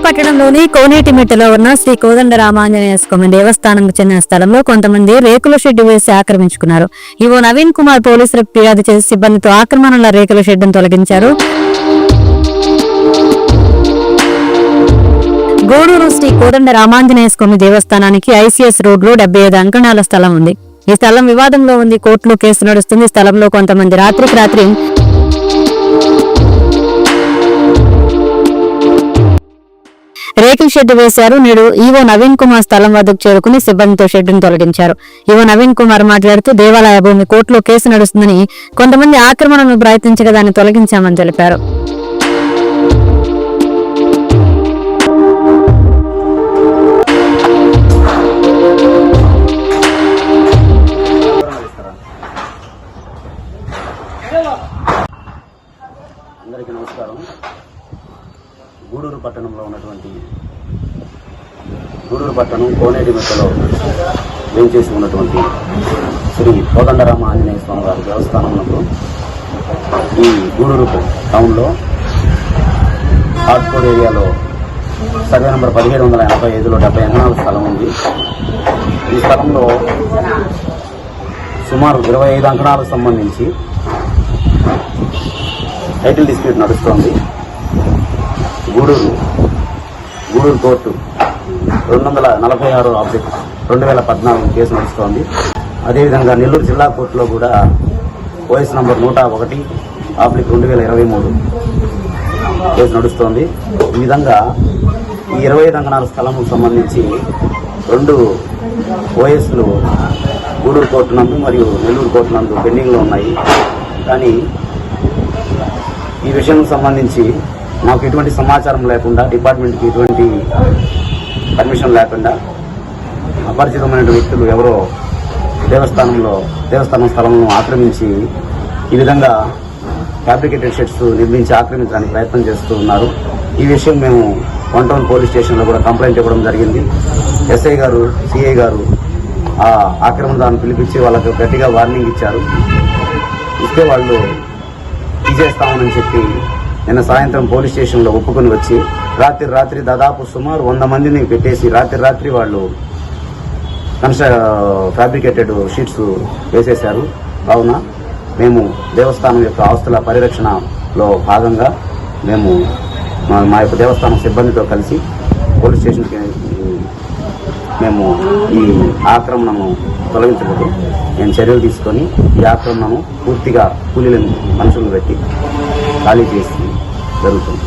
పట్టణంలోని కోనేటిమిట్టలో ఉన్న శ్రీ కోదండరామాంజనేయ స్వామి దేవస్థానంకు చెందిన స్థలంలో కొంతమంది రేకుల షెడ్డు వేసి ఆక్రమించుకున్నారు. ఈవో నవీన్ కుమార్ పోలీసులకు ఫిర్యాదు చేసి సిబ్బందితో ఆక్రమణల రేకుల షెడ్డును తొలగించారు. గూడూరు శ్రీ కోదండరామాంజనేయ స్వామి దేవస్థానానికి ఐసీఎస్ రోడ్ లో 75 అంకణాల స్థలం ఉంది. ఈ స్థలం వివాదంలో ఉంది. కోర్టులో కేసు నడుస్తుంది. స్థలంలో కొంతమంది రాత్రికి రాత్రి రేకుల షెడ్డు వేశారు. నేడు ఈవో నవీన్ కుమార్ స్థలం వద్దకు చేరుకుని సిబ్బందితో షెడ్డును తొలగించారు. ఈవో నవీన్ కుమార్ మాట్లాడుతూ దేవాలయ భూమి కోర్టులో కేసు నడుస్తుందని కొంతమంది ఆక్రమణను ప్రయత్నించగా దాన్ని తొలగించామని తెలిపారు. అందరికీ నమస్కారం. గూడూరు పట్టణంలో ఉన్నటువంటి గూడూరు పట్టణం కోనేటిమిట్టలో వేంచేసి ఉన్నటువంటి శ్రీ కోదండరామ ఆంజనేయ స్వామి వారి దేవస్థానంలో ఈ గూడూరు టౌన్లో హార్ట్కోడ్ ఏరియాలో సర్వే నంబర్ 1785లో 70 అంకణాల స్థలం ఉంది. ఈ స్థలంలో సుమారు 25 అంకణాలకు సంబంధించి టైటిల్ డిస్ప్యూట్ నడుస్తోంది. గూడూరు కోర్టు 246 ఆబ్జెక్ట్ 2014 కేసు నడుస్తోంది. అదేవిధంగా నెల్లూరు జిల్లా కోర్టులో కూడా ఓఎస్ నంబర్ 101/2023 కేసు నడుస్తోంది. ఈ విధంగా ఈ 25 అంకణాల స్థలంకు సంబంధించి 2 ఓఎస్లు గూడూరు కోర్టు నందు మరియు నెల్లూరు కోర్టు నందు పెండింగ్లో ఉన్నాయి. కానీ ఈ విషయానికి సంబంధించి మాకు ఎటువంటి సమాచారం లేకుండా, డిపార్ట్మెంట్కి ఎటువంటి పర్మిషన్ లేకుండా అపరిచితమైన వ్యక్తులు ఎవరో దేవస్థానం స్థలంలో ఆక్రమించి ఈ విధంగా ఫ్యాబ్రికేటెడ్ షెడ్స్ నిర్మించి ఆక్రమించడానికి ప్రయత్నం చేస్తూ ఉన్నారు. ఈ విషయం మేము 1 టౌన్ పోలీస్ స్టేషన్లో కూడా కంప్లైంట్ ఇవ్వడం జరిగింది. ఎస్ఐ గారు, సిఐ గారు ఆ ఆక్రమణదారులను పిలిపించి వాళ్ళకు గట్టిగా వార్నింగ్ ఇచ్చారు. ఇస్తే వాళ్ళు తీసేస్తామని చెప్పి నిన్న సాయంత్రం పోలీస్ స్టేషన్లో ఒప్పుకొని వచ్చి రాత్రి దాదాపు సుమారు 100 మందిని పెట్టేసి రాత్రి వాళ్ళు ఫ్యాబ్రికేటెడ్ షీట్స్ వేసేశారు. కావున మేము దేవస్థానం యొక్క ఆస్తుల పరిరక్షణలో భాగంగా మేము మా యొక్క దేవస్థానం సిబ్బందితో కలిసి పోలీస్ స్టేషన్కి మేము ఈ ఆక్రమణను తొలగించలేదు నేను చర్యలు తీసుకొని ఈ ఆక్రమణను పూర్తిగా కూలీలను మనుషులను పెట్టి ఖాళీ చేసి జరుగుతుంది.